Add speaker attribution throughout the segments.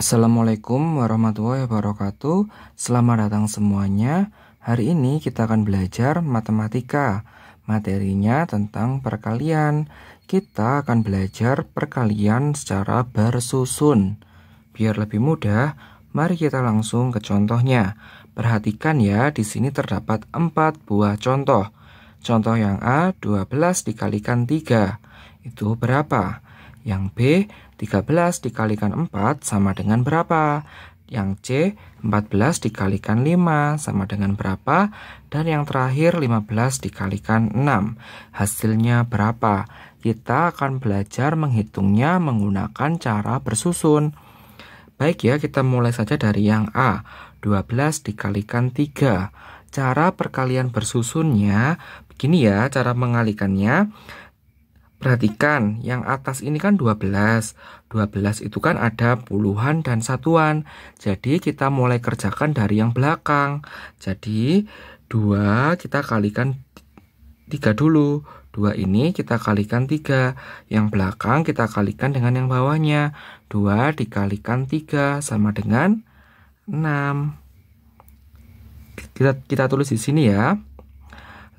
Speaker 1: Assalamualaikum warahmatullahi wabarakatuh. Selamat datang semuanya. Hari ini kita akan belajar matematika. Materinya tentang perkalian. Kita akan belajar perkalian secara bersusun. Biar lebih mudah, mari kita langsung ke contohnya. Perhatikan ya, di sini terdapat 4 buah contoh. Contoh yang A, 12 dikalikan 3. Itu berapa? Yang B, 13 dikalikan 4 sama dengan berapa? Yang C, 14 dikalikan 5 sama dengan berapa? Dan yang terakhir 15 dikalikan 6. Hasilnya berapa? Kita akan belajar menghitungnya menggunakan cara bersusun. Baik ya, kita mulai saja dari yang A, 12 dikalikan 3. Cara perkalian bersusunnya, begini ya cara mengalikannya. Perhatikan, yang atas ini kan 12. 12 itu kan ada puluhan dan satuan. Jadi kita mulai kerjakan dari yang belakang. Jadi 2 kita kalikan 3 dulu. 2 ini kita kalikan 3. Yang belakang kita kalikan dengan yang bawahnya. 2 dikalikan 3 sama dengan 6. Kita tulis di sini ya.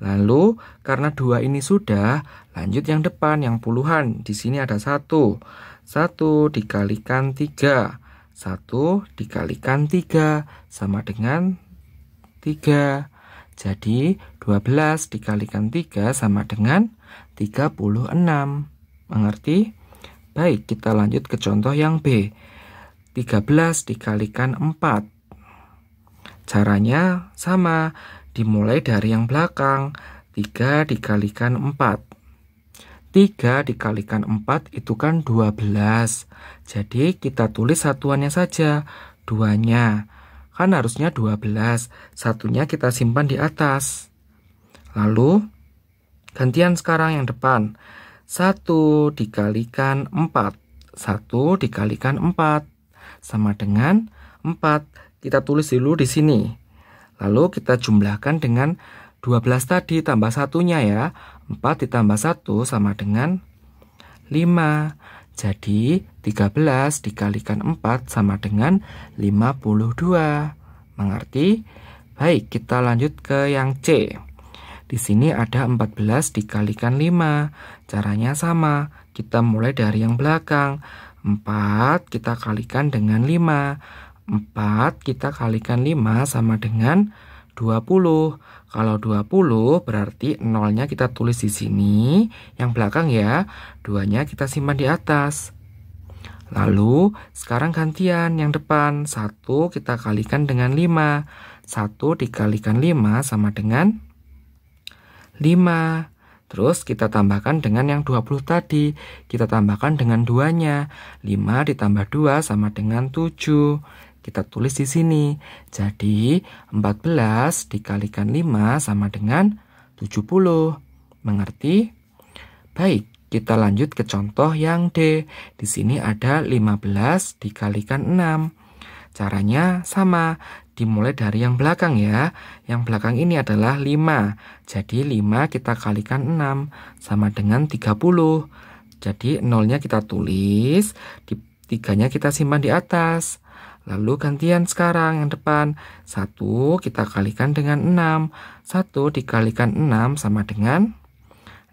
Speaker 1: Lalu, karena 2 ini sudah, lanjut yang depan, yang puluhan. Di sini ada 1. 1 dikalikan 3. 1 dikalikan 3 sama dengan 3. Jadi, 12 dikalikan 3 sama dengan 36. Mengerti? Baik, kita lanjut ke contoh yang B. 13 dikalikan 4. Caranya sama. Dimulai dari yang belakang, 3 dikalikan 4. 3 dikalikan 4 itu kan 12. Jadi kita tulis satuannya saja, 2-nya. Kan harusnya 12, satunya kita simpan di atas. Lalu, gantian sekarang yang depan. 1 dikalikan 4. 1 dikalikan 4 sama dengan 4. Kita tulis dulu di sini. Lalu kita jumlahkan dengan 12 tadi tambah satunya ya. 4 ditambah 1 sama dengan 5. Jadi 13 dikalikan 4 sama dengan 52. Mengerti? Baik, kita lanjut ke yang C. Di sini ada 14 dikalikan 5. Caranya sama. Kita mulai dari yang belakang. 4 kita kalikan dengan 5. 4 kita kalikan 5 sama dengan 20. Kalau 20 berarti 0-nya kita tulis di sini, yang belakang ya, 2-nya kita simpan di atas. Lalu sekarang gantian yang depan, 1 kita kalikan dengan 5. 1 dikalikan 5 sama dengan 5. Terus kita tambahkan dengan yang 20 tadi, kita tambahkan dengan 2-nya. 5 ditambah 2 sama dengan 7. Kita tulis di sini. Jadi 14 dikalikan 5 sama dengan 70. Mengerti? Baik, kita lanjut ke contoh yang D. Di sini ada 15 dikalikan 6. Caranya sama. Dimulai dari yang belakang ya. Yang belakang ini adalah 5. Jadi 5 kita kalikan 6 sama dengan 30. Jadi 0-nya kita tulis, 3-nya kita simpan di atas. Lalu gantian sekarang yang depan. 1 kita kalikan dengan 6. 1 dikalikan 6 sama dengan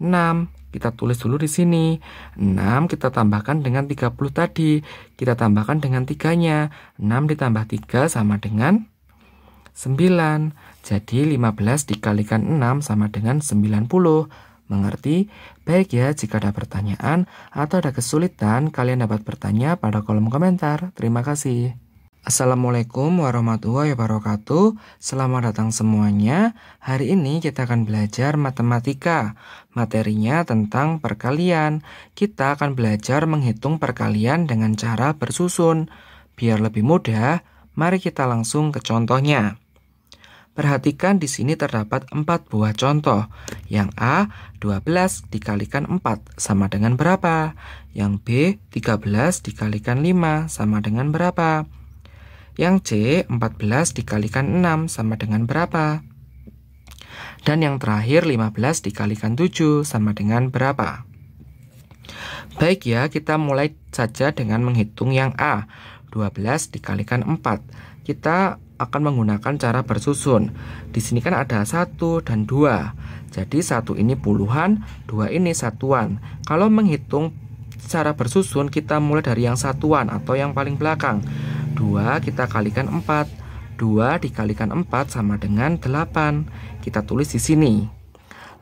Speaker 1: 6. Kita tulis dulu di sini. 6 kita tambahkan dengan 30 tadi. Kita tambahkan dengan 3-nya. 6 ditambah 3 sama dengan 9. Jadi 15 dikalikan 6 sama dengan 90. Mengerti? Baik ya, jika ada pertanyaan atau ada kesulitan, kalian dapat bertanya pada kolom komentar. Terima kasih. Assalamualaikum warahmatullahi wabarakatuh. Selamat datang semuanya. Hari ini kita akan belajar matematika. Materinya tentang perkalian. Kita akan belajar menghitung perkalian dengan cara bersusun. Biar lebih mudah, mari kita langsung ke contohnya. Perhatikan di sini terdapat 4 buah contoh. Yang A, 12 dikalikan 4 sama dengan berapa? Yang B, 13 dikalikan 5 sama dengan berapa? Yang C, 14 dikalikan 6 sama dengan berapa? Dan yang terakhir 15 dikalikan 7 sama dengan berapa? Baik ya, kita mulai saja dengan menghitung yang A. 12 dikalikan 4. Kita akan menggunakan cara bersusun. Di sini kan ada 1 dan 2. Jadi 1 ini puluhan, 2 ini satuan. Kalau menghitung secara bersusun, kita mulai dari yang satuan atau yang paling belakang. 2 kita kalikan 4. 2 dikalikan 4 sama dengan 8. Kita tulis di sini.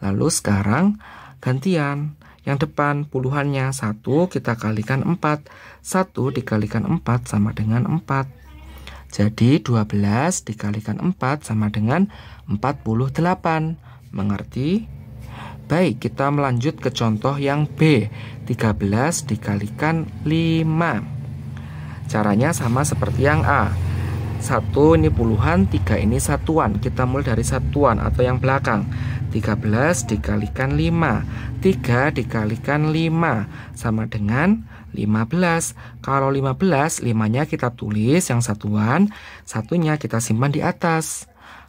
Speaker 1: Lalu sekarang gantian. Yang depan puluhannya 1 kita kalikan 4. 1 dikalikan 4 sama dengan 4. Jadi 12 dikalikan 4 sama dengan 48. Mengerti? Baik, kita melanjut ke contoh yang B. 13 dikalikan 5. Caranya sama seperti yang A. 1 ini puluhan, 3 ini satuan. Kita mulai dari satuan atau yang belakang. 13 dikalikan 5. 3 dikalikan 5 sama dengan 15. Kalau 15, 5-nya kita tulis yang satuan, satunya kita simpan di atas.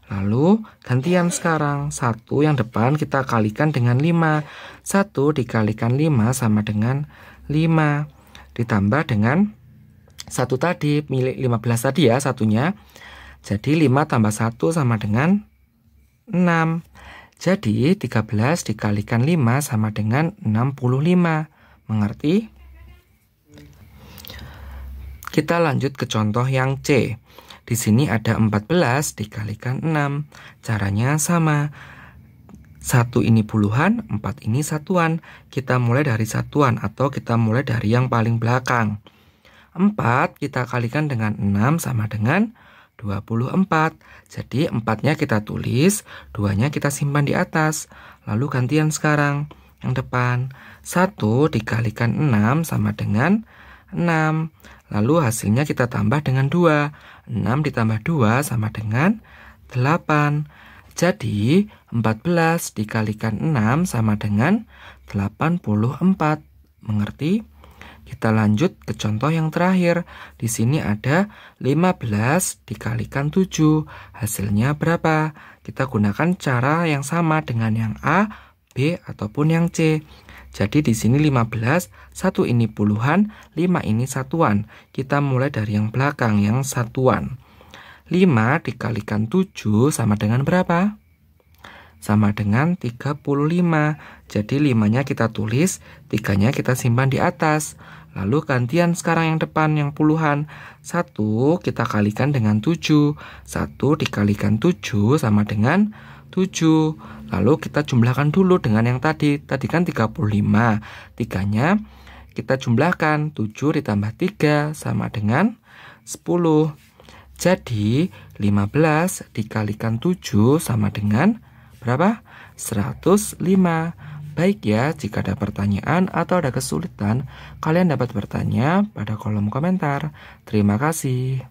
Speaker 1: Lalu gantian sekarang. 1 yang depan kita kalikan dengan 5. 1 dikalikan 5 sama dengan 5. Ditambah dengan 1 tadi, milik 15 tadi ya satunya. Jadi 5 tambah 1 sama dengan 6. Jadi 13 dikalikan 5 sama dengan 65. Mengerti? Kita lanjut ke contoh yang C. Di sini ada 14 dikalikan 6. Caranya sama. 1 ini puluhan, 4 ini satuan. Kita mulai dari satuan atau kita mulai dari yang paling belakang. 4 kita kalikan dengan 6 sama dengan 24. Jadi 4-nya kita tulis, 2-nya kita simpan di atas. Lalu gantian sekarang. Yang depan 1 dikalikan 6 sama dengan 6. Lalu hasilnya kita tambah dengan 2. 6 ditambah 2 sama dengan 8. Jadi 14 dikalikan 6 sama dengan 84. Mengerti? Kita lanjut ke contoh yang terakhir. Di sini ada 15 dikalikan 7. Hasilnya berapa? Kita gunakan cara yang sama dengan yang A, B, ataupun yang C. Jadi di sini 15, 1 ini puluhan, 5 ini satuan. Kita mulai dari yang belakang, yang satuan. 5 dikalikan 7 sama dengan berapa? Sama dengan 35. Jadi 5-nya kita tulis, 3-nya kita simpan di atas. Lalu gantian sekarang yang depan, yang puluhan. 1 kita kalikan dengan 7. 1 dikalikan 7 sama dengan 7. Lalu kita jumlahkan dulu dengan yang tadi. Tadi kan 35. 3-nya kita jumlahkan. 7 ditambah 3 sama dengan 10. Jadi 15 dikalikan 7 sama dengan berapa? 105. Baik ya, jika ada pertanyaan atau ada kesulitan, kalian dapat bertanya pada kolom komentar. Terima kasih.